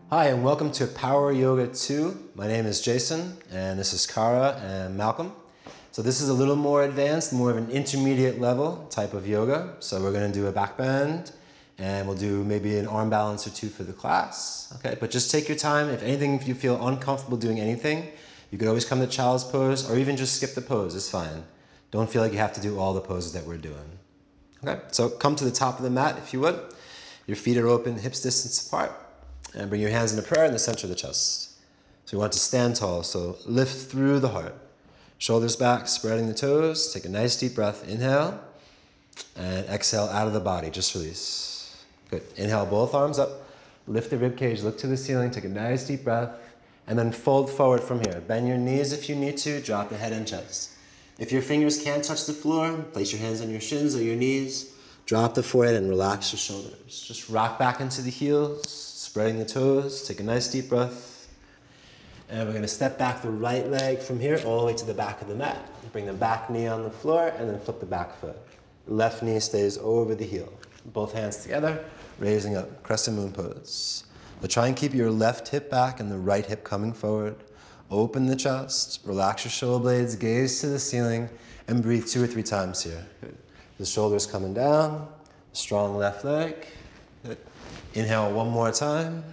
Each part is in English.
Hi, and welcome to Power Yoga 2. My name is Jason, and this is Kara and Malcolm. So this is a little more advanced, more of an intermediate level type of yoga. So we're going to do a back bend, and we'll do maybe an arm balance or two for the class. Okay, but just take your time. If anything, if you feel uncomfortable doing anything, you could always come to child's pose, or even just skip the pose. It's fine. Don't feel like you have to do all the poses that we're doing. Okay, so come to the top of the mat if you would. Your feet are open, hips distance apart. And bring your hands into prayer in the center of the chest. So you want to stand tall, so lift through the heart. Shoulders back, spreading the toes. Take a nice deep breath. Inhale. And exhale out of the body. Just release. Good. Inhale, both arms up. Lift the rib cage, look to the ceiling. Take a nice deep breath. And then fold forward from here. Bend your knees if you need to. Drop the head and chest. If your fingers can't touch the floor, place your hands on your shins or your knees. Drop the forehead and relax your shoulders. Just rock back into the heels. Spreading the toes, take a nice deep breath. And we're going to step back the right leg from here all the way to the back of the mat. Bring the back knee on the floor and then flip the back foot. Left knee stays over the heel. Both hands together, raising up, crescent moon pose. But try and keep your left hip back and the right hip coming forward. Open the chest, relax your shoulder blades, gaze to the ceiling, and breathe 2 or 3 times here. Good. The shoulders coming down, strong left leg. Good. Inhale one more time,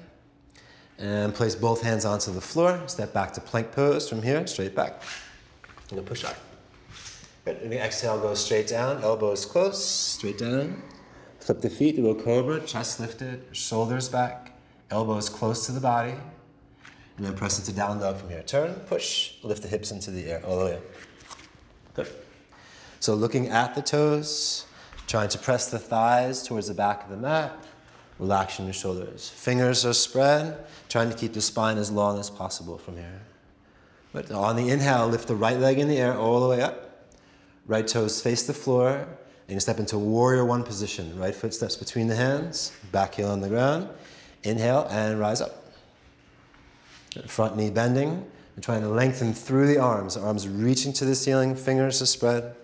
and place both hands onto the floor. Step back to plank pose from here, straight back. And a push up. Good. And the exhale goes straight down, elbows close, straight down. Flip the feet, do a cobra, chest lifted, shoulders back, elbows close to the body. And then press into down dog from here. Turn, push, lift the hips into the air, all the way up. Good. So looking at the toes, trying to press the thighs towards the back of the mat. Relaxing your shoulders. Fingers are spread, trying to keep the spine as long as possible from here. But on the inhale, lift the right leg in the air all the way up. Right toes face the floor, and you step into warrior one position. Right foot steps between the hands, back heel on the ground. Inhale and rise up. Front knee bending. We're trying to lengthen through the arms reaching to the ceiling, fingers are spread.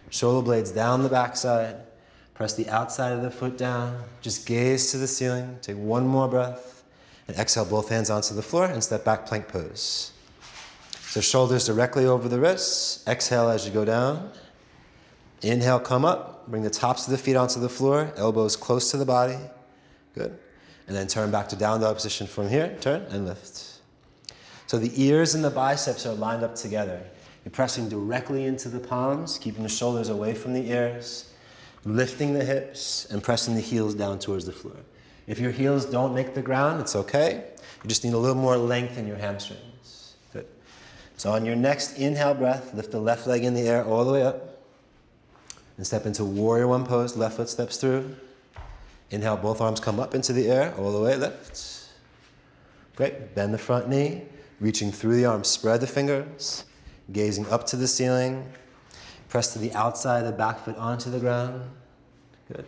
Shoulder blades down the backside. Press the outside of the foot down. Just gaze to the ceiling. Take one more breath. And exhale both hands onto the floor and step back plank pose. So shoulders directly over the wrists. Exhale as you go down. Inhale, come up. Bring the tops of the feet onto the floor. Elbows close to the body. Good. And then turn back to down dog position from here. Turn and lift. So the ears and the biceps are lined up together. You're pressing directly into the palms, keeping the shoulders away from the ears. Lifting the hips and pressing the heels down towards the floor. If your heels don't make the ground, it's okay. You just need a little more length in your hamstrings. Good. So on your next inhale breath, lift the left leg in the air all the way up. And step into warrior one pose, left foot steps through. Inhale, both arms come up into the air, all the way, lift. Great, bend the front knee, reaching through the arms, spread the fingers, gazing up to the ceiling. Press to the outside of the back foot onto the ground. Good.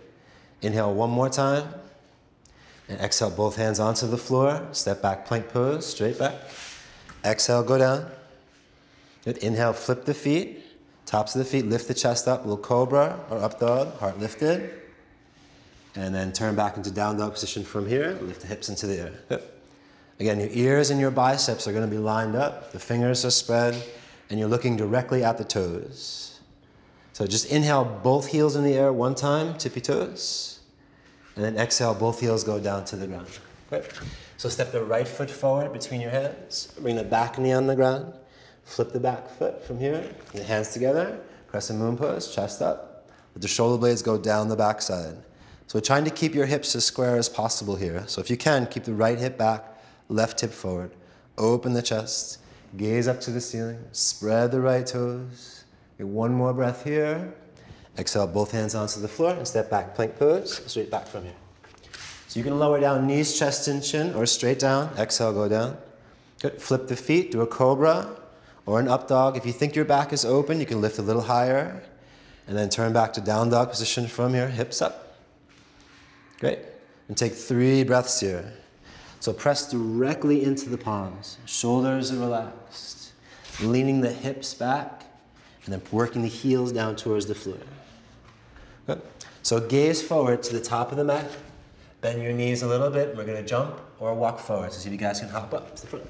Inhale one more time. And exhale both hands onto the floor. Step back, plank pose, straight back. Exhale, go down. Good. Inhale, flip the feet. Tops of the feet, lift the chest up. Little cobra or up dog, heart lifted. And then turn back into down dog position from here. Lift the hips into the air. Good. Again, your ears and your biceps are going to be lined up. The fingers are spread. And you're looking directly at the toes. So just inhale both heels in the air one time, tippy toes. And then exhale, both heels go down to the ground. Great. So step the right foot forward between your hands. Bring the back knee on the ground. Flip the back foot from here. The hands together. Crescent moon pose, chest up. Let the shoulder blades go down the backside. So we're trying to keep your hips as square as possible here. So if you can, keep the right hip back, left hip forward. Open the chest. Gaze up to the ceiling. Spread the right toes. Get one more breath here. Exhale both hands onto the floor and step back, plank pose, straight back from here. So you can lower down knees, chest, and chin, or straight down. Exhale, go down. Good. Flip the feet, do a cobra or an up dog. If you think your back is open, you can lift a little higher. And then turn back to down dog position from here, hips up. Great. And take 3 breaths here. So press directly into the palms. Shoulders are relaxed. Leaning the hips back. And then working the heels down towards the floor. Good. So gaze forward to the top of the mat. Bend your knees a little bit. We're gonna jump or walk forward. So see if you guys can hop up to the front.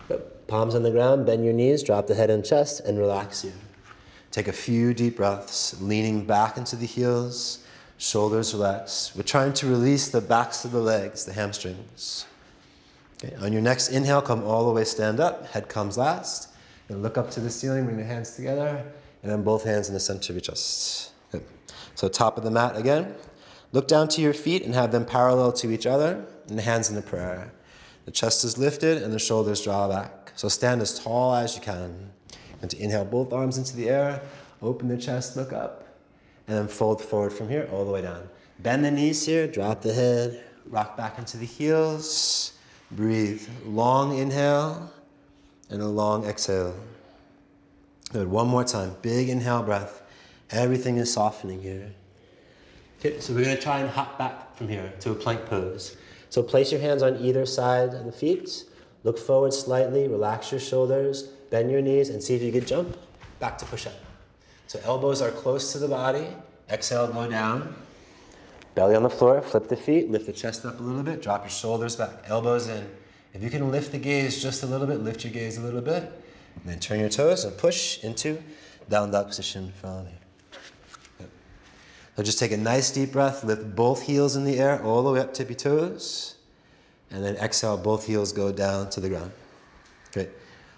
Good. Palms on the ground, bend your knees, drop the head and chest, and relax here. Take a few deep breaths, leaning back into the heels, shoulders relaxed. We're trying to release the backs of the legs, the hamstrings. Okay. On your next inhale, come all the way, stand up, head comes last. And look up to the ceiling, bring the hands together, and then both hands in the center of your chest. Good. So top of the mat again. Look down to your feet and have them parallel to each other, and the hands in the prayer. The chest is lifted and the shoulders draw back. So stand as tall as you can. And to inhale both arms into the air, open the chest, look up, and then fold forward from here all the way down. Bend the knees here, drop the head, rock back into the heels. Breathe. Long inhale and a long exhale. Good. One more time. Big inhale breath. Everything is softening here. Okay, so we're going to try and hop back from here to a plank pose. So place your hands on either side of the feet. Look forward slightly. Relax your shoulders. Bend your knees and see if you can jump back to push up. So elbows are close to the body. Exhale, go down. Belly on the floor, flip the feet, lift the chest up a little bit, drop your shoulders back, elbows in. If you can lift the gaze just a little bit, lift your gaze a little bit, and then turn your toes and push into down dog position from here. Good. So just take a nice deep breath, lift both heels in the air all the way up tippy toes, and then exhale, both heels go down to the ground. Great.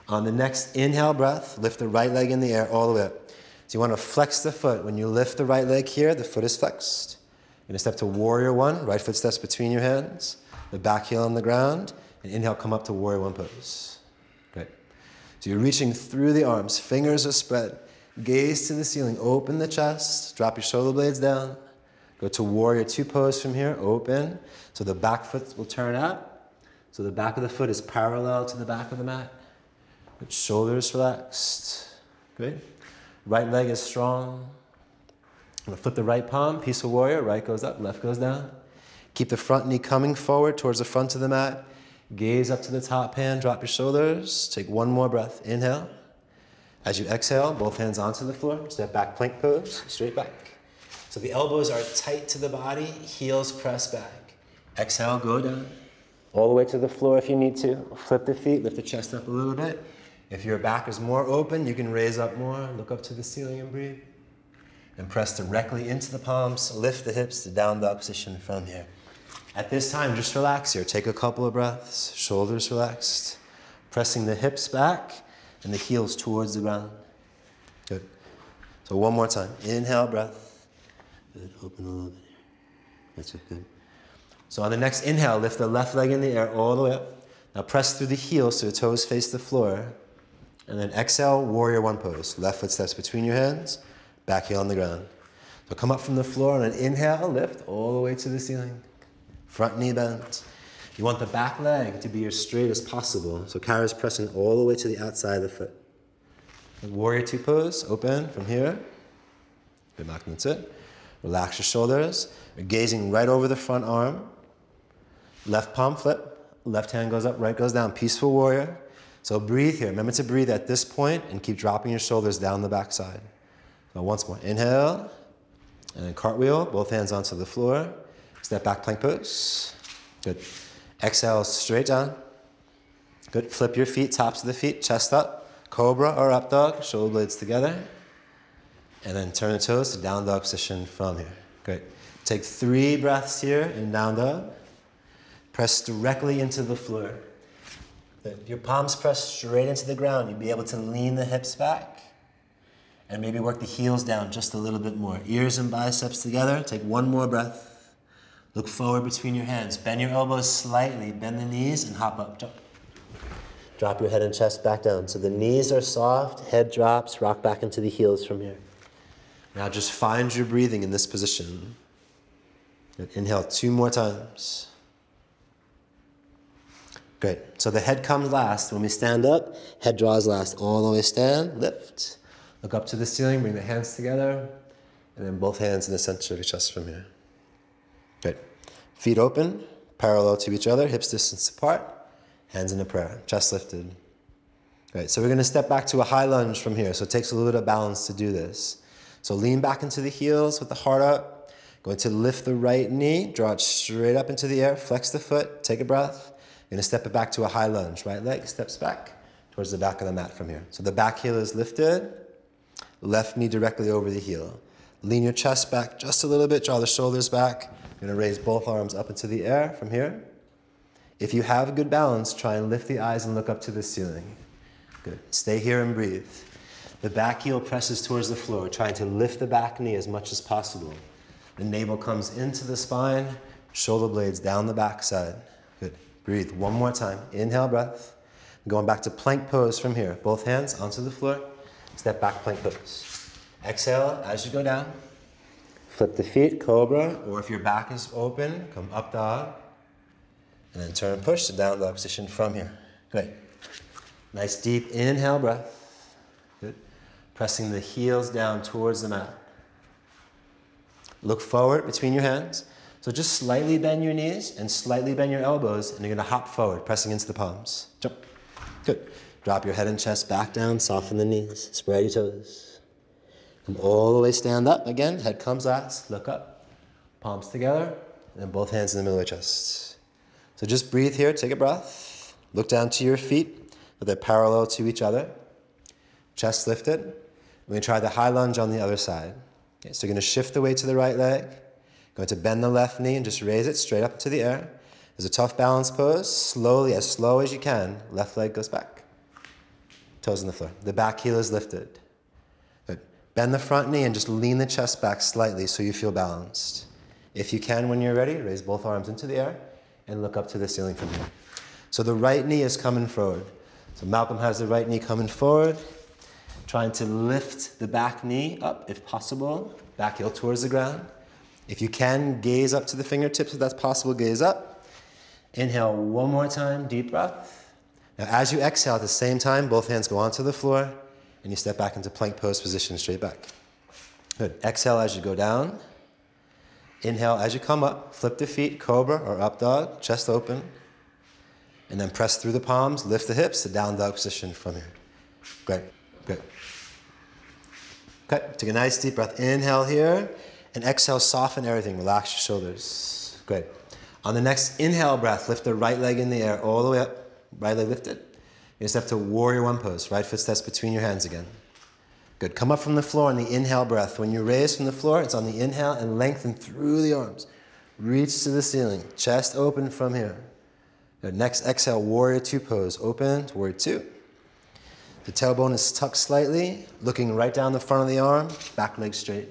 On the next inhale breath, lift the right leg in the air all the way up. So you want to flex the foot. When you lift the right leg here, the foot is flexed. You're going to step to warrior one, right foot steps between your hands, the back heel on the ground, and inhale, come up to warrior one pose. Great. So you're reaching through the arms, fingers are spread, gaze to the ceiling, open the chest, drop your shoulder blades down, go to warrior two pose from here, open, so the back foot will turn up, so the back of the foot is parallel to the back of the mat, with shoulders relaxed. Good. Right leg is strong. I'm going to flip the right palm, peaceful warrior, right goes up, left goes down. Keep the front knee coming forward towards the front of the mat. Gaze up to the top hand, drop your shoulders. Take one more breath, inhale. As you exhale, both hands onto the floor, step back, plank pose, straight back. So the elbows are tight to the body, heels press back. Exhale, go down. All the way to the floor if you need to. Flip the feet, lift the chest up a little bit. If your back is more open, you can raise up more, look up to the ceiling and breathe. And press directly into the palms, lift the hips to down dog position from here. At this time, just relax here. Take a couple of breaths, shoulders relaxed, pressing the hips back and the heels towards the ground. Good. So one more time. Inhale, breath. Good. Open a little bit here. That's it. Good. So on the next inhale, lift the left leg in the air all the way up. Now press through the heels so the toes face the floor. And then exhale, warrior one pose. Left foot steps between your hands. Back heel on the ground. So come up from the floor on an inhale, lift all the way to the ceiling. Front knee bent. You want the back leg to be as straight as possible. So Kara's pressing all the way to the outside of the foot. Warrior two pose, open from here. Good, back, that's it. Relax your shoulders. You're gazing right over the front arm. Left palm flip. Left hand goes up, right goes down. Peaceful warrior. So breathe here. Remember to breathe at this point and keep dropping your shoulders down the back side. So once more, inhale, and then cartwheel, both hands onto the floor. Step back, plank pose. Good. Exhale, straight down. Good. Flip your feet, tops of the feet, chest up. Cobra or up dog, shoulder blades together. And then turn the toes to down dog position from here. Great. Take 3 breaths here in down dog. Press directly into the floor. Good. Your palms press straight into the ground. You'll be able to lean the hips back. And maybe work the heels down just a little bit more. Ears and biceps together. Take one more breath. Look forward between your hands. Bend your elbows slightly. Bend the knees and hop up. Jump. Drop your head and chest back down. So the knees are soft, head drops, rock back into the heels from here. Now just find your breathing in this position. And inhale 2 more times. Great. So the head comes last. When we stand up, head draws last. All the way stand, lift. Look up to the ceiling, bring the hands together, and then both hands in the center of your chest from here. Good. Feet open, parallel to each other, hips distance apart, hands in a prayer, chest lifted. Great. So we're going to step back to a high lunge from here. So it takes a little bit of balance to do this. So lean back into the heels with the heart up. Going to lift the right knee, draw it straight up into the air, flex the foot, take a breath. You're gonna step it back to a high lunge. Right leg steps back towards the back of the mat from here. So the back heel is lifted, left knee directly over the heel. Lean your chest back just a little bit, draw the shoulders back. You're gonna raise both arms up into the air from here. If you have good balance, try and lift the eyes and look up to the ceiling. Good, stay here and breathe. The back heel presses towards the floor, trying to lift the back knee as much as possible. The navel comes into the spine, shoulder blades down the back side. Good, breathe one more time. Inhale, breath. Going back to plank pose from here. Both hands onto the floor, step back, plank pose. Exhale as you go down. Flip the feet, cobra, or if your back is open, come up dog. And then turn and push to down dog position from here. Great. Nice deep inhale breath. Good. Pressing the heels down towards the mat. Look forward between your hands. So just slightly bend your knees and slightly bend your elbows, and you're gonna hop forward, pressing into the palms. Jump. Good. Drop your head and chest back down, soften the knees, spread your toes. Come all the way, stand up again, head comes last, look up, palms together, and then both hands in the middle of your chest. So just breathe here, take a breath, look down to your feet, but they're parallel to each other. Chest lifted. We're gonna try the high lunge on the other side. Okay, so you're gonna shift the weight to the right leg, going to bend the left knee and just raise it straight up into the air. There's a tough balance pose, slowly, as slow as you can, left leg goes back. Toes on the floor. The back heel is lifted. Good. Bend the front knee and just lean the chest back slightly so you feel balanced. If you can, when you're ready, raise both arms into the air and look up to the ceiling from here. So the right knee is coming forward. So Malcolm has the right knee coming forward, trying to lift the back knee up if possible, back heel towards the ground. If you can, gaze up to the fingertips if that's possible, gaze up. Inhale one more time, deep breath. Now as you exhale at the same time, both hands go onto the floor and you step back into plank pose position, straight back. Good, exhale as you go down. Inhale as you come up, flip the feet, cobra or up dog, chest open. And then press through the palms, lift the hips to down dog position from here. Great, good. Okay, take a nice deep breath. Inhale here, and exhale, soften everything, relax your shoulders. Great. On the next inhale breath, lift the right leg in the air all the way up, right leg lifted. You're gonna step to warrior one pose, right foot steps between your hands again. Good, come up from the floor on the inhale breath. When you raise from the floor, it's on the inhale and lengthen through the arms. Reach to the ceiling, chest open from here. Good, next exhale, warrior two pose, open to warrior two. The tailbone is tucked slightly, looking right down the front of the arm, back leg straight.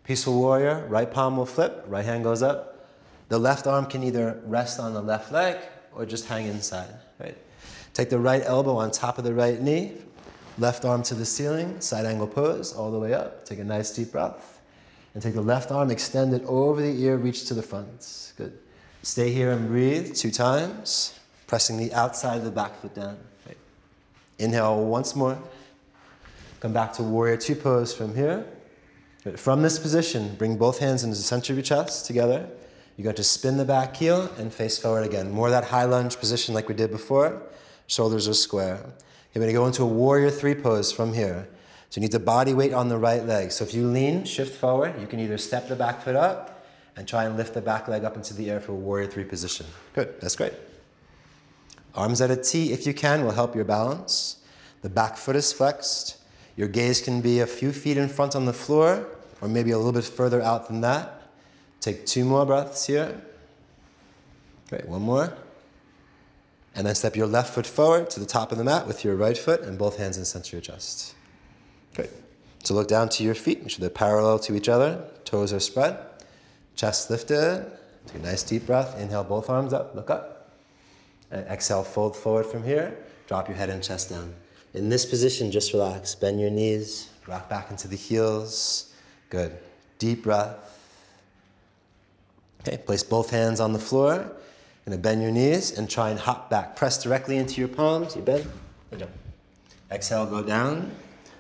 Peaceful warrior, right palm will flip, right hand goes up. The left arm can either rest on the left leg or just hang inside, right? Take the right elbow on top of the right knee, left arm to the ceiling, side angle pose, all the way up. Take a nice deep breath. And take the left arm, extend it over the ear, reach to the front. Good. Stay here and breathe 2 times, pressing the outside of the back foot down. Right. Inhale once more. Come back to warrior two pose from here. Good. From this position, bring both hands into the center of your chest together. You're going to spin the back heel and face forward again. More of that high lunge position like we did before. Shoulders are square. You're going to go into a warrior three pose from here. So you need the body weight on the right leg. So if you lean, shift forward, you can either step the back foot up and try and lift the back leg up into the air for a warrior three position. Good, that's great. Arms at a T, if you can, will help your balance. The back foot is flexed. Your gaze can be a few feet in front on the floor, or maybe a little bit further out than that. Take 2 more breaths here. Great, 1 more. And then step your left foot forward to the top of the mat with your right foot and both hands in the center of your chest. Great. So look down to your feet, make sure they're parallel to each other. Toes are spread. Chest lifted. Take a nice deep breath. Inhale, both arms up, look up. And exhale, fold forward from here. Drop your head and chest down. In this position, just relax. Bend your knees, rock back into the heels. Good. Deep breath. Okay, place both hands on the floor. You're gonna bend your knees and try and hop back. Press directly into your palms. You bend and jump. Exhale, go down.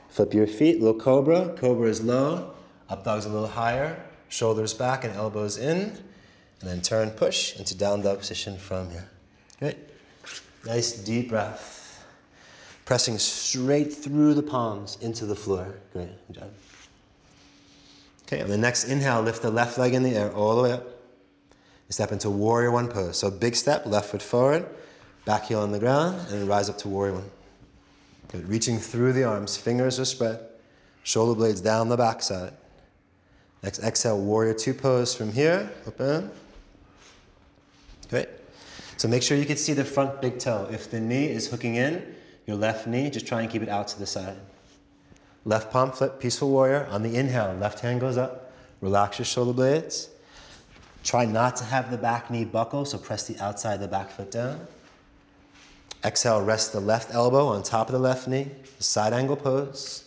Flip your feet, little cobra. Cobra is low. Up dog's a little higher. Shoulders back and elbows in. And then turn, push into down dog position from here. Good. Nice deep breath. Pressing straight through the palms into the floor. Great, good job. Okay, on the next inhale, lift the left leg in the air all the way up. You step into warrior one pose. So big step, left foot forward, back heel on the ground, and then rise up to warrior one. Good. Reaching through the arms, fingers are spread, shoulder blades down the back side. Next exhale, warrior two pose from here, open. Great. So make sure you can see the front big toe. If the knee is hooking in, your left knee, just try and keep it out to the side. Left palm flip, peaceful warrior. On the inhale, left hand goes up. Relax your shoulder blades. Try not to have the back knee buckle, so press the outside of the back foot down. Exhale, rest the left elbow on top of the left knee. Side angle pose.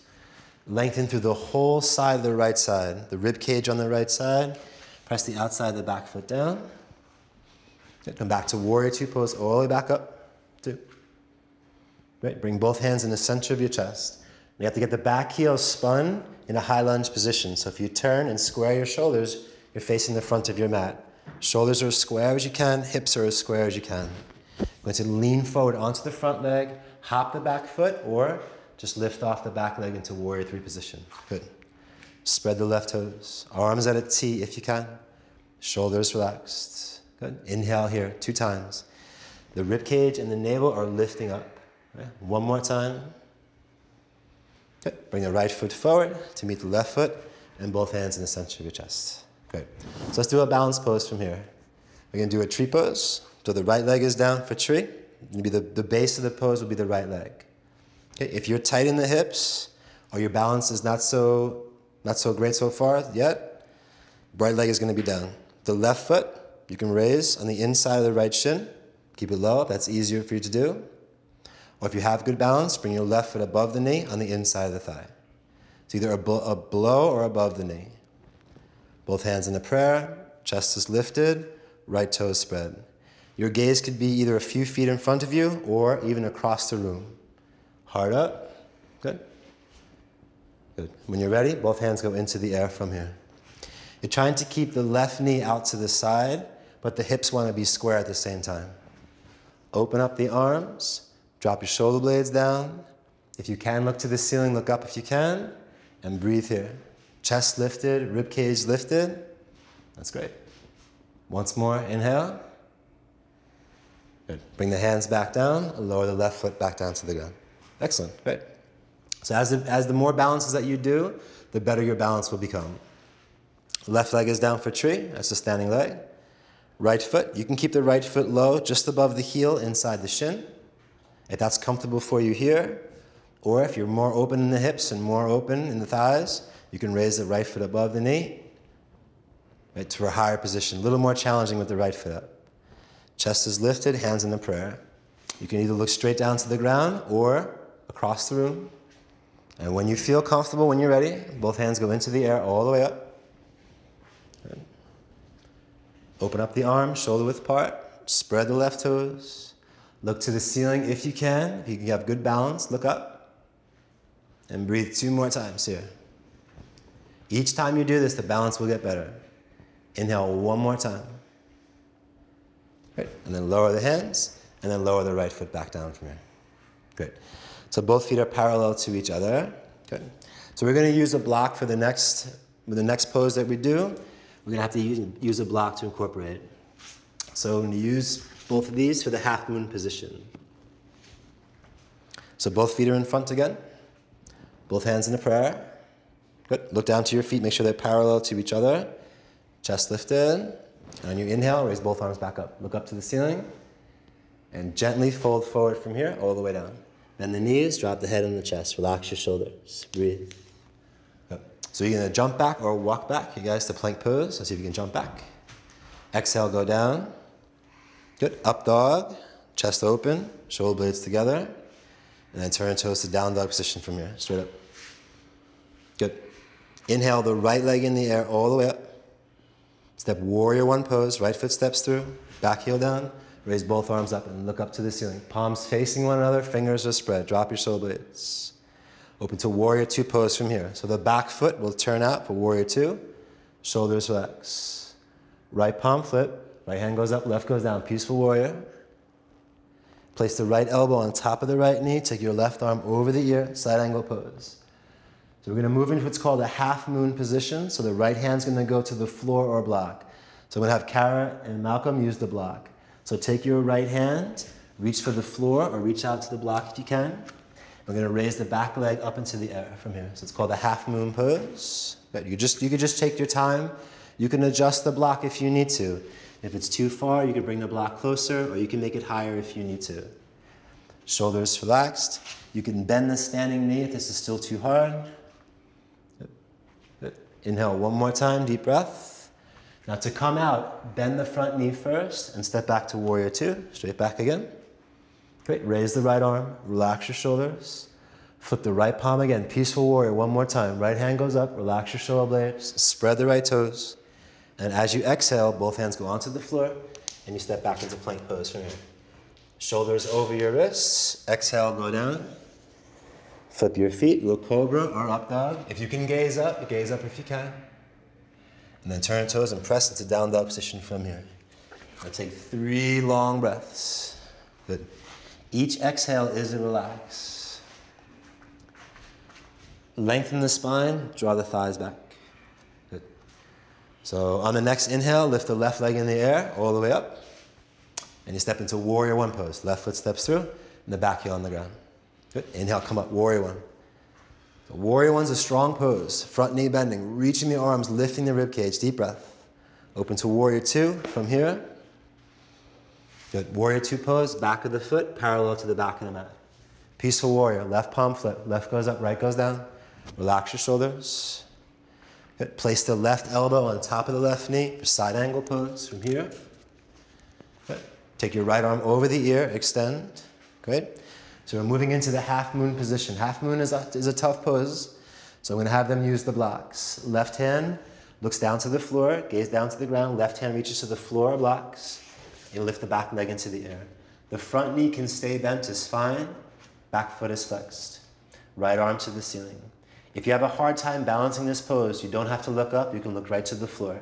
Lengthen through the whole side of the right side. The rib cage on the right side. Press the outside of the back foot down. Come back to warrior two pose, all the way back up. Two. Great. Bring both hands in the center of your chest. You have to get the back heel spun in a high lunge position. So if you turn and square your shoulders, you're facing the front of your mat. Shoulders are as square as you can, hips are as square as you can. You're going to lean forward onto the front leg, hop the back foot, or just lift off the back leg into warrior three position. Good. Spread the left toes. Arms at a T if you can. Shoulders relaxed. Good. Inhale here 2 times. The rib cage and the navel are lifting up. Right? One more time. Good. Bring the right foot forward to meet the left foot and both hands in the center of your chest. Good. So let's do a balance pose from here. We're going to do a tree pose. So the right leg is down for tree. Maybe the base of the pose will be the right leg. Okay. If you're tight in the hips or your balance is not so great so far yet, right leg is going to be down. The left foot you can raise on the inside of the right shin. Keep it low if that's easier for you to do. Or if you have good balance, bring your left foot above the knee on the inside of the thigh. It's either below or above the knee. Both hands in a prayer, chest is lifted, right toes spread. Your gaze could be either a few feet in front of you or even across the room. Heart up. Good. Good. When you're ready, both hands go into the air from here. You're trying to keep the left knee out to the side, but the hips want to be square at the same time. Open up the arms. Drop your shoulder blades down. If you can, look to the ceiling, look up if you can, and breathe here. Chest lifted, rib cage lifted. That's great. Once more, inhale. Good. Bring the hands back down, lower the left foot back down to the ground. Excellent, great. So as the more balances that you do, the better your balance will become. Left leg is down for tree, that's the standing leg. Right foot, you can keep the right foot low, just above the heel, inside the shin. If that's comfortable for you here, or if you're more open in the hips and more open in the thighs, you can raise the right foot above the knee, right, to a higher position. A little more challenging with the right foot up. Chest is lifted, hands in the prayer. You can either look straight down to the ground or across the room. And when you feel comfortable, when you're ready, both hands go into the air all the way up. Good. Open up the arms, shoulder width apart. Spread the left toes. Look to the ceiling if you can. If you can have good balance, look up. And breathe 2 more times here. Each time you do this, the balance will get better. Inhale 1 more time. Great. And then lower the hands, and then lower the right foot back down from here. Great. So both feet are parallel to each other. Good. So we're going to use a block for the next pose that we do. We're going to have to use a block to incorporate it. So I'm going to use both of these for the half moon position. So both feet are in front again. Both hands in a prayer. Good. Look down to your feet, make sure they're parallel to each other. Chest lifted. And on your inhale, raise both arms back up. Look up to the ceiling. And gently fold forward from here, all the way down. Bend the knees, drop the head on the chest. Relax your shoulders. Breathe. Good. So you're going to jump back or walk back, you guys, to plank pose. Let's see if you can jump back. Exhale, go down. Good. Up dog. Chest open. Shoulder blades together. And then turn toes to down dog position from here. Straight up. Good. Inhale the right leg in the air all the way up. Step warrior one pose. Right foot steps through. Back heel down. Raise both arms up and look up to the ceiling. Palms facing one another. Fingers are spread. Drop your shoulder blades. Open to warrior two pose from here. So the back foot will turn out for warrior two. Shoulders relax. Right palm flip. Right hand goes up, left goes down. Peaceful warrior. Place the right elbow on top of the right knee. Take your left arm over the ear. Side angle pose. So we're going to move into what's called a half moon position. So the right hand's going to go to the floor or block. So I'm going to have Kara and Malcolm use the block. So take your right hand, reach for the floor or reach out to the block if you can. We're going to raise the back leg up into the air from here. So it's called a half moon pose. But you could just take your time. You can adjust the block if you need to. If it's too far, you can bring the block closer, or you can make it higher if you need to. Shoulders relaxed. You can bend the standing knee if this is still too hard. Inhale one more time, deep breath. Now to come out, bend the front knee first and step back to warrior two. Straight back again. Great, raise the right arm, relax your shoulders. Flip the right palm again, peaceful warrior, one more time. Right hand goes up, relax your shoulder blades, spread the right toes. And as you exhale, both hands go onto the floor and you step back into plank pose from here. Shoulders over your wrists, exhale, go down. Flip your feet, little cobra or up dog. If you can gaze up if you can. And then turn toes and press into down dog position from here. Now take 3 long breaths. Good. Each exhale is a relax. Lengthen the spine, draw the thighs back. Good. So on the next inhale, lift the left leg in the air all the way up. And you step into warrior one pose. Left foot steps through and the back heel on the ground. Good. Inhale, come up, warrior one. So warrior one's a strong pose. Front knee bending, reaching the arms, lifting the rib cage. Deep breath. Open to warrior two from here. Good. Warrior two pose, back of the foot, parallel to the back of the mat. Peaceful warrior, left palm flip. Left goes up, right goes down. Relax your shoulders. Good. Place the left elbow on top of the left knee for side angle pose from here. Good. Take your right arm over the ear, extend. Great. So we're moving into the half moon position. Half moon is a tough pose. So I'm going to have them use the blocks. Left hand looks down to the floor, gaze down to the ground. Left hand reaches to the floor, blocks. And lift the back leg into the air. The front knee can stay bent, is fine. Back foot is flexed. Right arm to the ceiling. If you have a hard time balancing this pose, you don't have to look up. You can look right to the floor.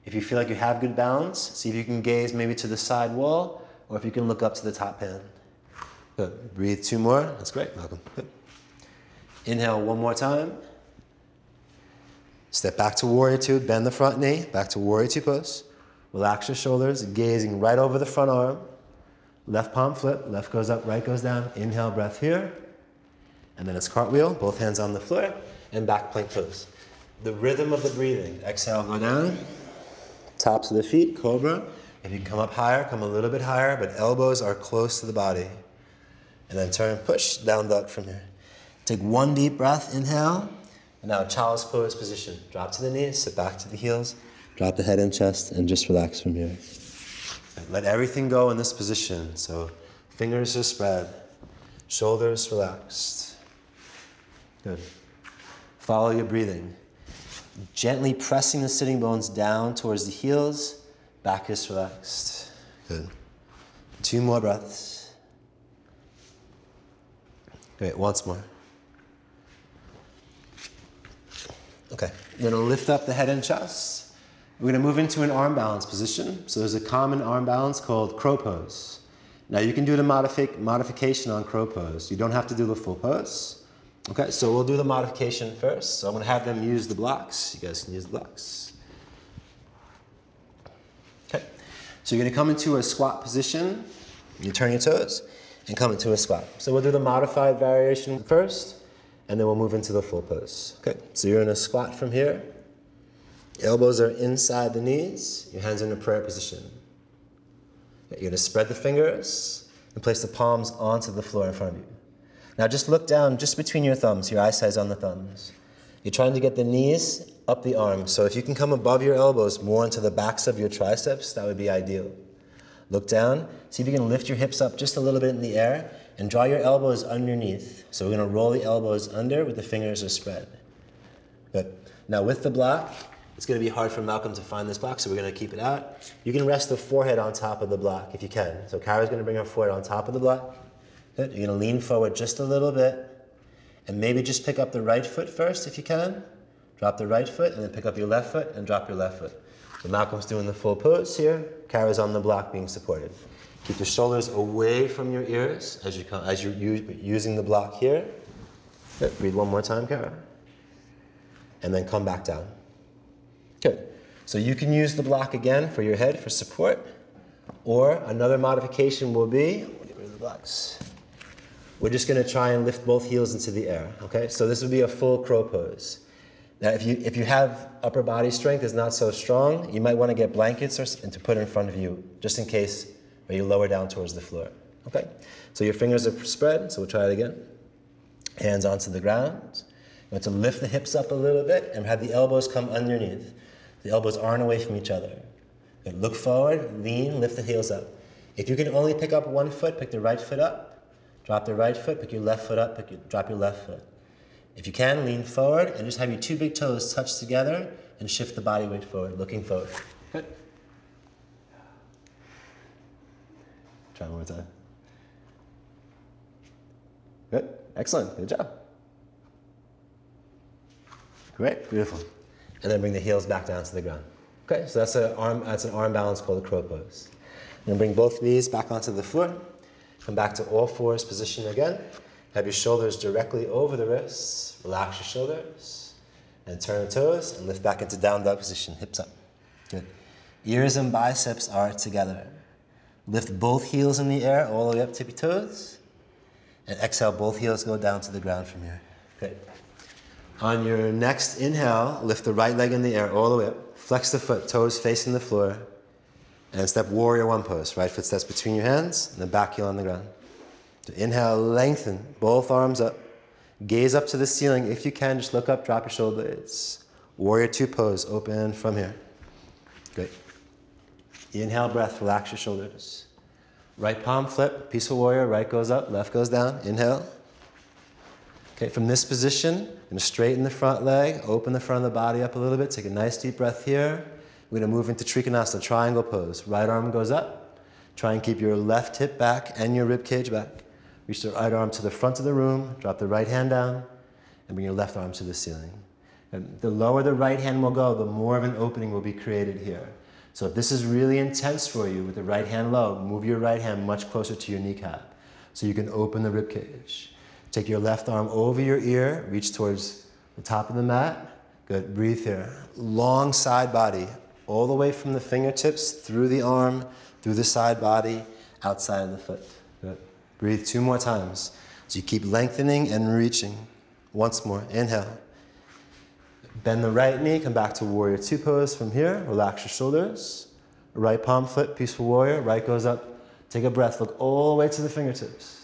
If you feel like you have good balance, see if you can gaze maybe to the side wall, or if you can look up to the top hand. Good. Breathe 2 more. That's great, Malcolm. Good. Inhale one more time. Step back to warrior two. Bend the front knee. Back to warrior two pose. Relax your shoulders, gazing right over the front arm. Left palm flip. Left goes up, right goes down. Inhale, breath here. And then it's cartwheel. Both hands on the floor. And back plank pose. The rhythm of the breathing. Exhale, go down. Tops of the feet, cobra. If you can come up higher, come a little bit higher, but elbows are close to the body. And then turn, push, down dog from here. Take 1 deep breath, inhale. And now child's pose position. Drop to the knees, sit back to the heels, drop the head and chest, and just relax from here. Let everything go in this position. So fingers are spread, shoulders relaxed. Good. Follow your breathing. Gently pressing the sitting bones down towards the heels, back is relaxed. Good. 2 more breaths. Great, once more. Okay, we're gonna lift up the head and chest. We're gonna move into an arm balance position. So there's a common arm balance called crow pose. Now you can do the modification on crow pose. You don't have to do the full pose. Okay, so we'll do the modification first. So I'm gonna have them use the blocks. You guys can use the blocks. Okay, so you're gonna come into a squat position. You turn your toes and come into a squat. So we'll do the modified variation first, and then we'll move into the full pose. Okay, so you're in a squat from here. Elbows are inside the knees. Your hands are in a prayer position. You're gonna spread the fingers and place the palms onto the floor in front of you. Now just look down just between your thumbs, your eye size on the thumbs. You're trying to get the knees up the arms. So if you can come above your elbows more into the backs of your triceps, that would be ideal. Look down, see if you can lift your hips up just a little bit in the air and draw your elbows underneath. So we're gonna roll the elbows under with the fingers are spread. Good. Now with the block, it's gonna be hard for Malcolm to find this block, so we're gonna keep it out. You can rest the forehead on top of the block if you can. So Kara's gonna bring her forehead on top of the block. Good. You're gonna lean forward just a little bit and maybe just pick up the right foot first if you can. Drop the right foot and then pick up your left foot and drop your left foot. So Malcolm's doing the full pose here. Kara's on the block being supported. Keep the shoulders away from your ears as you're using the block here. Good. Breathe one more time, Kara. and then come back down. Good. So you can use the block again for your head for support, or another modification will be, we'll get rid of the blocks. We're just going to try and lift both heels into the air, okay? So this would be a full crow pose. Now if you have upper body strength is not so strong, you might want to get blankets and to put in front of you, just in case, or you lower down towards the floor, okay? So your fingers are spread, so we'll try it again. Hands onto the ground. You want to lift the hips up a little bit and have the elbows come underneath. The elbows aren't away from each other. Good. Look forward, lean, lift the heels up. If you can only pick up one foot, pick the right foot up. Drop the right foot, pick your left foot up, drop your left foot. If you can, lean forward and just have your two big toes touch together and shift the body weight forward, looking forward. Good. Try one more time. Good. Excellent. Good job. Great. Beautiful. And then bring the heels back down to the ground. Okay, so that's an arm balance called a crow pose. And then bring both knees back onto the floor. Come back to all fours position again. Have your shoulders directly over the wrists. Relax your shoulders. And turn the toes and lift back into down dog position. Hips up. Good. Ears and biceps are together. Lift both heels in the air all the way up tippy toes. And exhale, both heels go down to the ground from here. Good. On your next inhale, lift the right leg in the air all the way up. Flex the foot, toes facing the floor. And step warrior one pose. Right foot steps between your hands and the back heel on the ground. So inhale, lengthen, both arms up. Gaze up to the ceiling. If you can, just look up, drop your shoulder blades. Warrior two pose, open from here. Great. Inhale, breath, relax your shoulders. Right palm flip, peaceful warrior, right goes up, left goes down. Inhale. Okay, from this position, I'm going to straighten the front leg, open the front of the body up a little bit, take a nice deep breath here. We're going to move into Trikonasana, triangle pose. Right arm goes up. Try and keep your left hip back and your rib cage back. Reach the right arm to the front of the room, drop the right hand down, and bring your left arm to the ceiling. And the lower the right hand will go, the more of an opening will be created here. So if this is really intense for you with the right hand low, move your right hand much closer to your kneecap so you can open the rib cage. Take your left arm over your ear, reach towards the top of the mat. Good, breathe here. Long side body, all the way from the fingertips, through the arm, through the side body, outside of the foot. Good. Breathe two more times. So you keep lengthening and reaching. Once more, inhale. Bend the right knee, come back to warrior two pose from here. Relax your shoulders. Right palm flip, peaceful warrior. Right goes up. Take a breath, look all the way to the fingertips.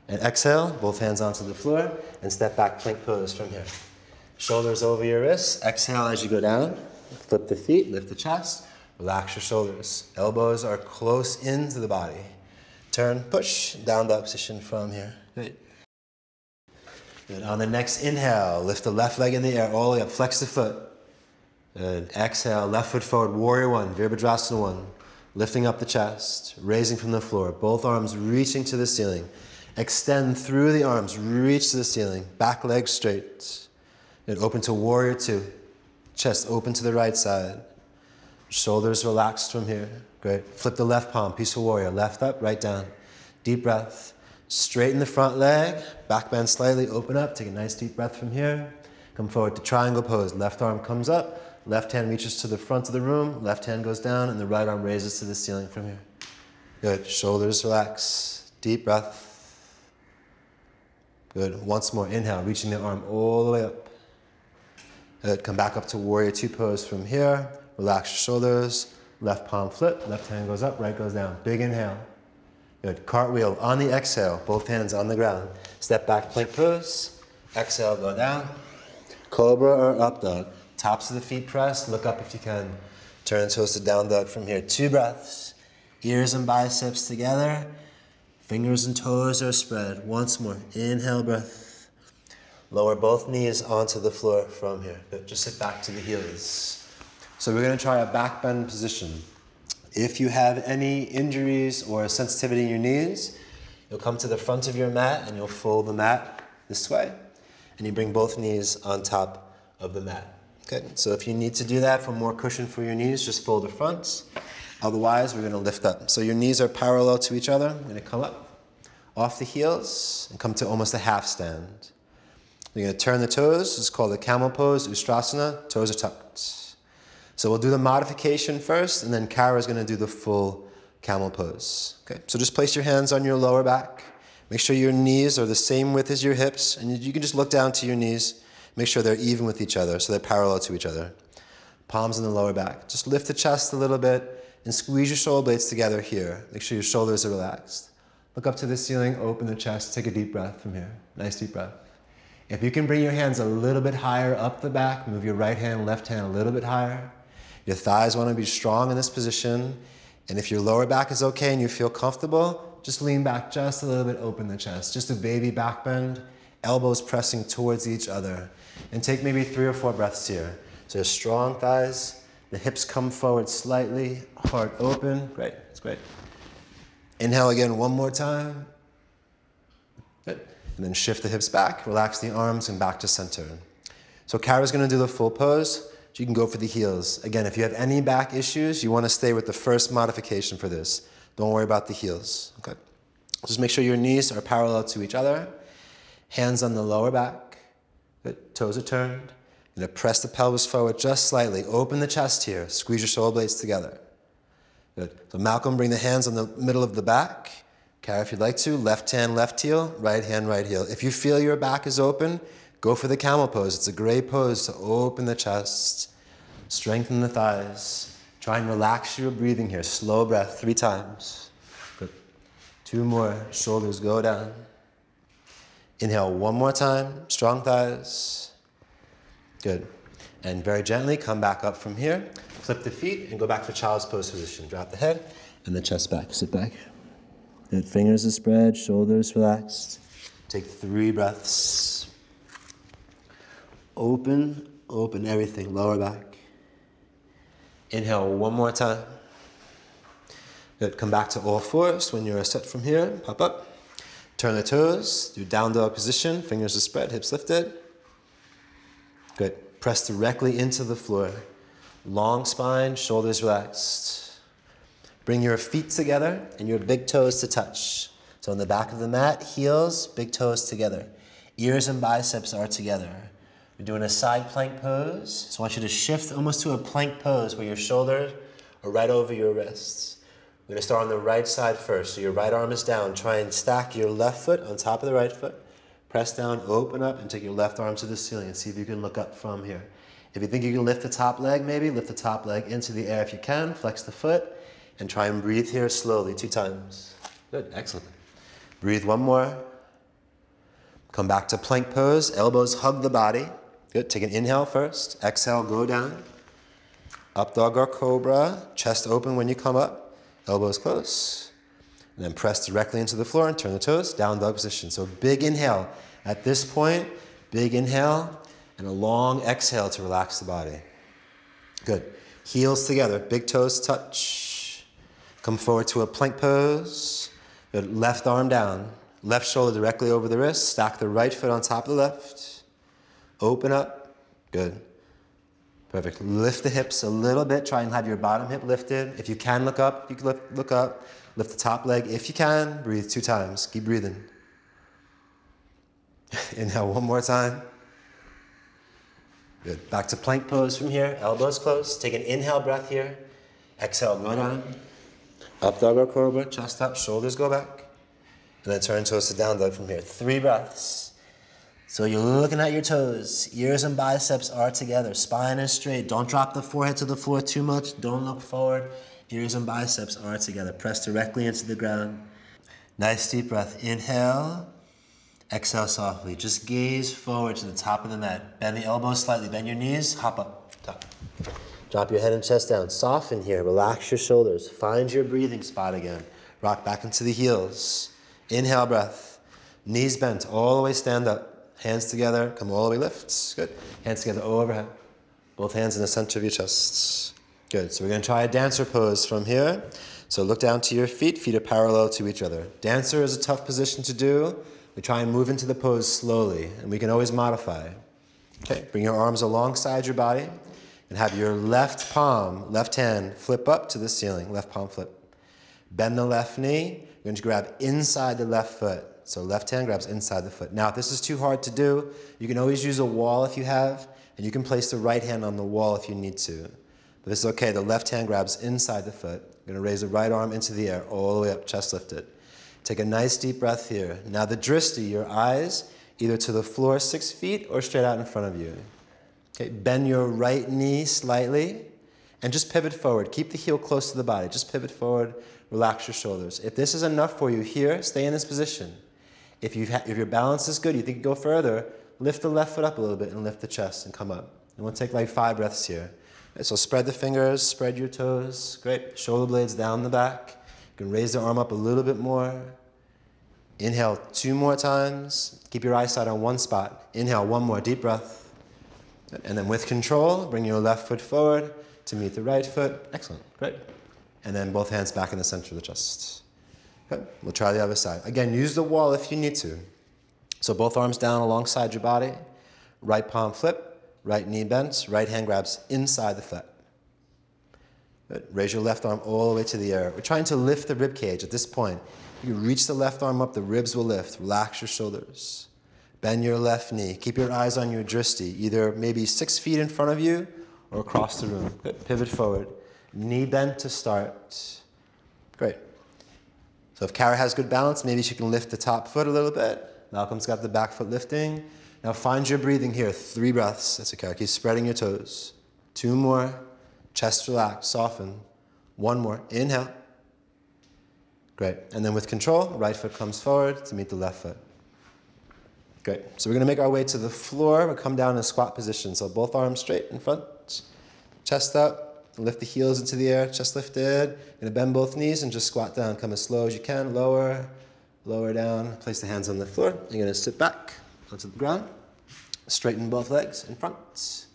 And exhale, both hands onto the floor, and step back, plank pose from here. Shoulders over your wrists. Exhale as you go down. Flip the feet, lift the chest. Relax your shoulders. Elbows are close into the body. Turn, push, down dog position from here. Good. Good. On the next inhale, lift the left leg in the air all the way up. Flex the foot. Good. Exhale, left foot forward, warrior one, Virabhadrasana one. Lifting up the chest, raising from the floor. Both arms reaching to the ceiling. Extend through the arms, reach to the ceiling. Back leg straight. Good. Open to warrior two. Chest open to the right side. Shoulders relaxed from here. Great. Flip the left palm, peaceful warrior. Left up, right down. Deep breath. Straighten the front leg. Back bend slightly, open up. Take a nice deep breath from here. Come forward to triangle pose. Left arm comes up. Left hand reaches to the front of the room. Left hand goes down, and the right arm raises to the ceiling from here. Good. Shoulders relax. Deep breath. Good. Once more. Inhale, reaching the arm all the way up. Good. Come back up to warrior two pose from here. Relax your shoulders. Left palm flip. Left hand goes up, right goes down. Big inhale. Good. Cartwheel on the exhale. Both hands on the ground. Step back, plank pose. Exhale, go down. Cobra or up dog. Tops of the feet pressed. Look up if you can. Turn toes to down dog from here. 2 breaths. Ears and biceps together. Fingers and toes are spread. Once more. Inhale, breath. Lower both knees onto the floor from here. Good. Just sit back to the heels. So we're going to try a back bend position. If you have any injuries or sensitivity in your knees, you'll come to the front of your mat and you'll fold the mat this way. And you bring both knees on top of the mat. Okay, so if you need to do that for more cushion for your knees, just fold the fronts. Otherwise, we're going to lift up. So your knees are parallel to each other. I'm going to come up off the heels and come to almost a half stand. You're going to turn the toes. It's called the camel pose, Ustrasana. Toes are tucked. So we'll do the modification first, and then Kara's going to do the full camel pose. Okay, so just place your hands on your lower back. Make sure your knees are the same width as your hips, and you can just look down to your knees. Make sure they're even with each other, so they're parallel to each other. Palms in the lower back. Just lift the chest a little bit and squeeze your shoulder blades together here. Make sure your shoulders are relaxed. Look up to the ceiling, open the chest, take a deep breath from here. Nice deep breath. If you can bring your hands a little bit higher up the back, move your right hand, left hand a little bit higher. Your thighs want to be strong in this position. And if your lower back is okay and you feel comfortable, just lean back just a little bit, open the chest. Just a baby back bend, elbows pressing towards each other. And take maybe 3 or 4 breaths here. So strong thighs, the hips come forward slightly, heart open. Great, that's great. Inhale again one more time. Good. And then shift the hips back, relax the arms, and back to center. So Kara's going to do the full pose. So you can go for the heels. Again, if you have any back issues, you want to stay with the first modification for this. Don't worry about the heels. Okay. Just make sure your knees are parallel to each other. Hands on the lower back. Good. Toes are turned. You're going to press the pelvis forward just slightly. Open the chest here. Squeeze your shoulder blades together. Good. So Malcolm, bring the hands on the middle of the back. Kara, if you'd like to, left hand, left heel, right hand, right heel. If you feel your back is open, go for the camel pose. It's a great pose to open the chest, strengthen the thighs. Try and relax your breathing here. Slow breath 3 times. Good. 2 more. Shoulders go down. Inhale one more time. Strong thighs. Good. And very gently come back up from here. Flip the feet and go back to child's pose position. Drop the head and the chest back. Sit back. Good. Fingers are spread, shoulders relaxed. Take 3 breaths. Open, open everything, lower back. Inhale one more time. Good. Come back to all fours when you're set from here. Pop up. Turn the toes. Do down dog position. Fingers are spread, hips lifted. Good. Press directly into the floor. Long spine, shoulders relaxed. Bring your feet together and your big toes to touch. So on the back of the mat, heels, big toes together. Ears and biceps are together. We're doing a side plank pose. So I want you to shift almost to a plank pose where your shoulders are right over your wrists. We're going to start on the right side first. So your right arm is down. Try and stack your left foot on top of the right foot. Press down, open up, and take your left arm to the ceiling and see if you can look up from here. If you think you can lift the top leg, maybe lift the top leg into the air if you can. Flex the foot and try and breathe here slowly 2 times. Good, excellent. Breathe one more. Come back to plank pose. Elbows hug the body. Good, take an inhale first. Exhale, go down. Up dog or cobra. Chest open when you come up. Elbows close. And then press directly into the floor and turn the toes. Down dog position. So big inhale. At this point, big inhale. And a long exhale to relax the body. Good. Heels together. Big toes touch. Come forward to a plank pose. Good. Left arm down. Left shoulder directly over the wrist. Stack the right foot on top of the left. Open up. Good. Perfect. Lift the hips a little bit. Try and have your bottom hip lifted. If you can look up, you can look up. Lift the top leg if you can. Breathe 2 times. Keep breathing. Inhale one more time. Good. Back to plank pose from here. Elbows close. Take an inhale breath here. Exhale, go down. Up dog or cobra. Chest up. Shoulders go back. And then turn toes to down dog from here. 3 breaths. So you're looking at your toes. Ears and biceps are together. Spine is straight. Don't drop the forehead to the floor too much. Don't look forward. Ears and biceps are together. Press directly into the ground. Nice deep breath. Inhale. Exhale softly. Just gaze forward to the top of the mat. Bend the elbows slightly. Bend your knees. Hop up. Top. Drop your head and chest down. Soften here. Relax your shoulders. Find your breathing spot again. Rock back into the heels. Inhale breath. Knees bent. All the way stand up. Hands together. Come all the way lift. Good. Hands together overhead. Both hands in the center of your chest. Good. So we're going to try a dancer pose from here. So look down to your feet. Feet are parallel to each other. Dancer is a tough position to do. We try and move into the pose slowly, and we can always modify. Okay, bring your arms alongside your body, and have your left palm, left hand, flip up to the ceiling. Left palm flip. Bend the left knee. You're going to grab inside the left foot. So left hand grabs inside the foot. Now, if this is too hard to do, you can always use a wall if you have, and you can place the right hand on the wall if you need to. But this is okay. The left hand grabs inside the foot. You're going to raise the right arm into the air, all the way up, chest lifted. Take a nice deep breath here. Now the drishti, your eyes, either to the floor 6 feet or straight out in front of you. Okay, bend your right knee slightly and just pivot forward. Keep the heel close to the body. Just pivot forward, relax your shoulders. If this is enough for you here, stay in this position. If your balance is good, you think you go further, lift the left foot up a little bit and lift the chest and come up. And we'll take like 5 breaths here. Okay, so spread the fingers, spread your toes. Great. Shoulder blades down the back. You can raise the arm up a little bit more. Inhale 2 more times. Keep your eyesight on one spot. Inhale, 1 more deep breath. And then with control, bring your left foot forward to meet the right foot. Excellent. Great. And then both hands back in the center of the chest. Good. We'll try the other side. Again, use the wall if you need to. So both arms down alongside your body. Right palm flip, right knee bent, right hand grabs inside the foot. Good. Raise your left arm all the way to the air. We're trying to lift the rib cage at this point. You reach the left arm up, the ribs will lift. Relax your shoulders. Bend your left knee. Keep your eyes on your drishti, either maybe 6 feet in front of you or across the room. Good. Pivot forward. Knee bent to start. Great. So if Kara has good balance, maybe she can lift the top foot a little bit. Malcolm's got the back foot lifting. Now find your breathing here. 3 breaths. That's okay. Keep spreading your toes. 2 more. Chest relax. Soften. 1 more. Inhale. Great. And then with control, right foot comes forward to meet the left foot. Great. So we're going to make our way to the floor. We'll come down in squat position. So both arms straight in front. Chest up. Lift the heels into the air. Chest lifted. You're going to bend both knees and just squat down. Come as slow as you can. Lower. Lower down. Place the hands on the floor. You're going to sit back onto the ground. Straighten both legs in front.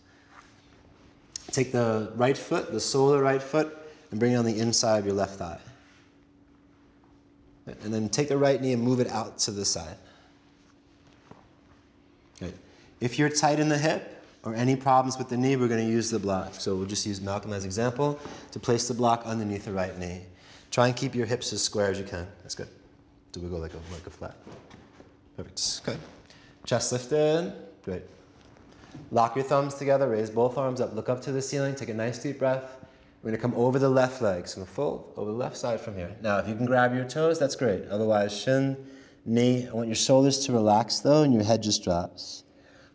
Take the right foot, the sole of the right foot, and bring it on the inside of your left thigh. And then take the right knee and move it out to the side. Okay. If you're tight in the hip or any problems with the knee, we're going to use the block. So we'll just use Malcolm as example to place the block underneath the right knee. Try and keep your hips as square as you can. That's good. Do we go like a flat? Perfect. Good. Chest lifted. Great. Lock your thumbs together. Raise both arms up. Look up to the ceiling. Take a nice deep breath. We're going to come over the left leg. So fold over the left side from here. Now, if you can grab your toes, that's great. Otherwise, shin, knee. I want your shoulders to relax, though, and your head just drops.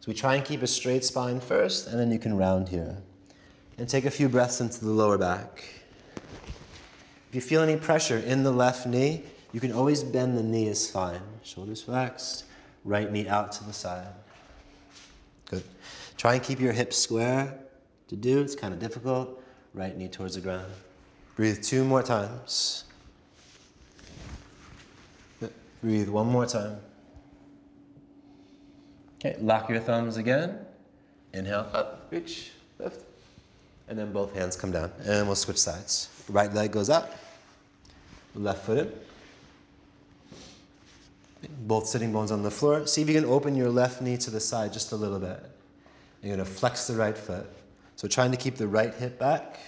So we try and keep a straight spine first, and then you can round here. And take a few breaths into the lower back. If you feel any pressure in the left knee, you can always bend the knee is fine. Shoulders relaxed. Right knee out to the side. Good. Try and keep your hips square. To do, it's kind of difficult. Right knee towards the ground. Breathe 2 more times. Good. Breathe 1 more time. Okay, lock your thumbs again. Inhale, up, reach, lift. And then both hands come down. And we'll switch sides. Right leg goes up. Left foot in. Both sitting bones on the floor. See if you can open your left knee to the side just a little bit. You're going to flex the right foot. So trying to keep the right hip back.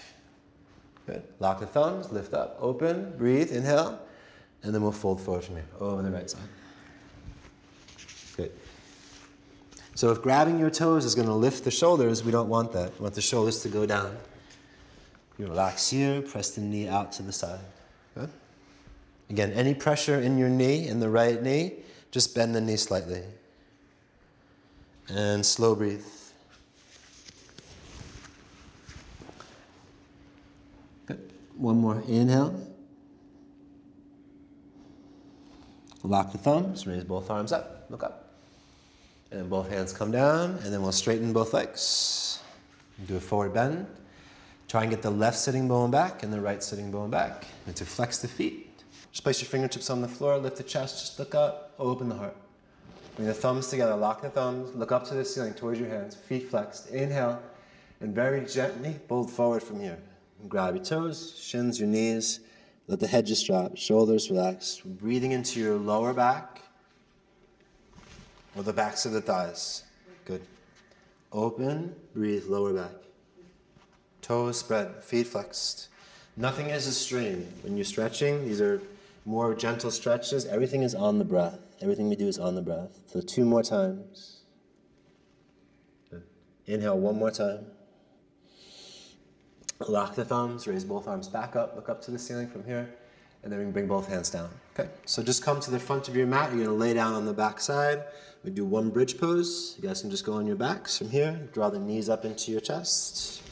Good. Lock the thumbs, lift up, open, breathe, inhale, and then we'll fold forward from here, over the right side. Good. So if grabbing your toes is going to lift the shoulders, we don't want that. We want the shoulders to go down. You relax here, press the knee out to the side. Good. Again, any pressure in your knee, in the right knee, just bend the knee slightly. And slow breathe. Good. 1 more inhale. Lock the thumbs, raise both arms up, look up. And both hands come down, and then we'll straighten both legs. Do a forward bend. Try and get the left sitting bone back and the right sitting bone back. And to flex the feet. Just place your fingertips on the floor, lift the chest, just look up, open the heart. Bring the thumbs together, lock the thumbs, look up to the ceiling towards your hands, feet flexed. Inhale, and very gently fold forward from here. And grab your toes, shins, your knees. Let the head just drop, shoulders relax. Breathing into your lower back or the backs of the thighs. Good. Open, breathe, lower back. Toes spread, feet flexed. Nothing is a strain. When you're stretching, these are more gentle stretches. Everything is on the breath. Everything we do is on the breath. So 2 more times. Good. Inhale 1 more time. Lock the thumbs, raise both arms back up, look up to the ceiling from here, and then we can bring both hands down. Okay, so just come to the front of your mat. You're gonna lay down on the back side. We do 1 bridge pose. You guys can just go on your backs from here. Draw the knees up into your chest.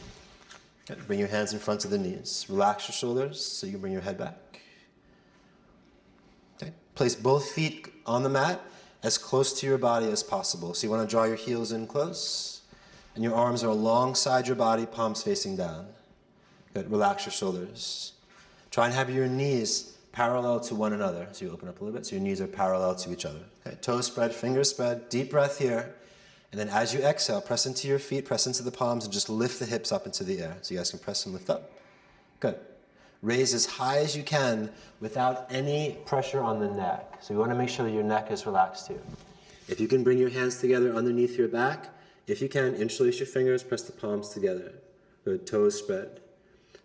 Okay, bring your hands in front of the knees. Relax your shoulders so you can bring your head back. Okay, place both feet on the mat as close to your body as possible. So you wanna draw your heels in close, and your arms are alongside your body, palms facing down. Good, relax your shoulders. Try and have your knees parallel to one another. So you open up a little bit, so your knees are parallel to each other. Okay, toes spread, fingers spread, deep breath here. And then as you exhale, press into your feet, press into the palms, and just lift the hips up into the air. So you guys can press and lift up. Good. Raise as high as you can without any pressure on the neck. So you want to make sure that your neck is relaxed too. If you can bring your hands together underneath your back, if you can, interlace your fingers, press the palms together. Good, toes spread.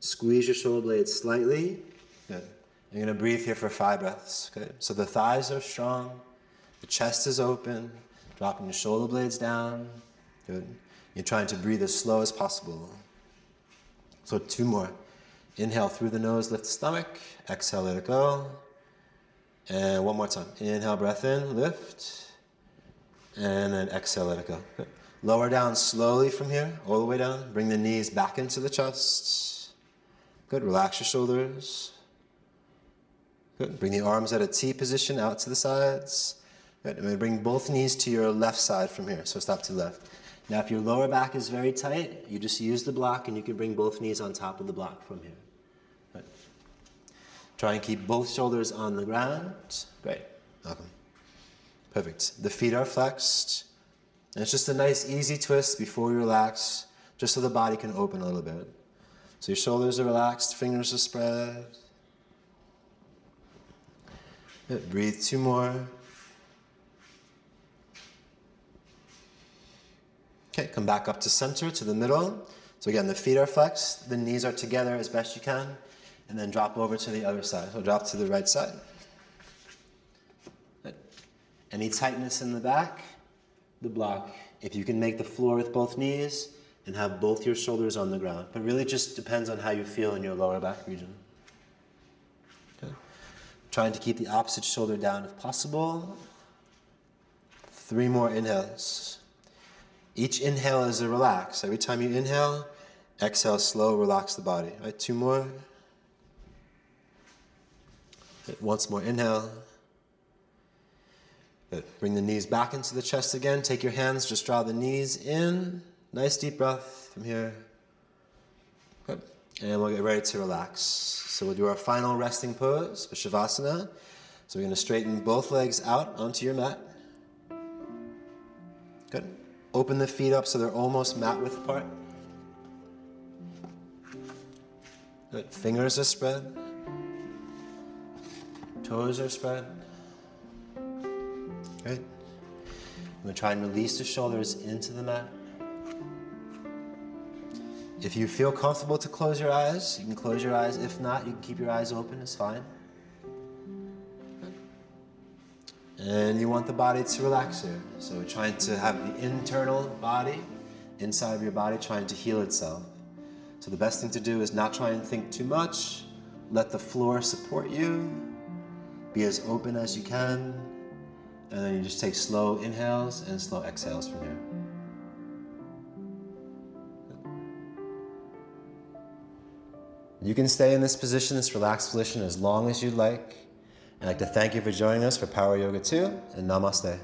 Squeeze your shoulder blades slightly. Good. You're going to breathe here for 5 breaths. Good. So the thighs are strong, the chest is open, dropping your shoulder blades down. Good. You're trying to breathe as slow as possible. So 2 more. Inhale through the nose, lift the stomach. Exhale, let it go. And 1 more time. Inhale, breath in, lift. And then exhale, let it go. Good. Lower down slowly from here, all the way down. Bring the knees back into the chest. Good, relax your shoulders. Good, bring the arms at a T position out to the sides. Good, and we bring both knees to your left side from here, so stop to the left. Now if your lower back is very tight, you just use the block and you can bring both knees on top of the block from here. Good. Try and keep both shoulders on the ground. Great, welcome. Perfect, the feet are flexed. And it's just a nice easy twist before you relax, just so the body can open a little bit. So your shoulders are relaxed, fingers are spread. Good. Breathe 2 more. Okay, come back up to center, to the middle. So again, the feet are flexed, the knees are together as best you can, and then drop over to the other side. So drop to the right side. Good. Any tightness in the back, the block. If you can make the floor with both knees, and have both your shoulders on the ground. But really just depends on how you feel in your lower back region. Okay. Trying to keep the opposite shoulder down if possible. 3 more inhales. Each inhale is a relax. Every time you inhale, exhale slow, relax the body. All right, 2 more. Good. Once more inhale. Good. Bring the knees back into the chest again. Take your hands, just draw the knees in. Nice deep breath from here. Good. And we'll get ready to relax. So we'll do our final resting pose for Shavasana. So we're going to straighten both legs out onto your mat. Good. Open the feet up so they're almost mat width apart. Good. Fingers are spread. Toes are spread. Good. I'm going to try and release the shoulders into the mat. If you feel comfortable to close your eyes, you can close your eyes. If not, you can keep your eyes open, it's fine. And you want the body to relax here. So we're trying to have the internal body, inside of your body, trying to heal itself. So the best thing to do is not try and think too much. Let the floor support you. Be as open as you can. And then you just take slow inhales and slow exhales from here. You can stay in this position, this relaxed position, as long as you'd like. I'd like to thank you for joining us for Power Yoga 2, and Namaste.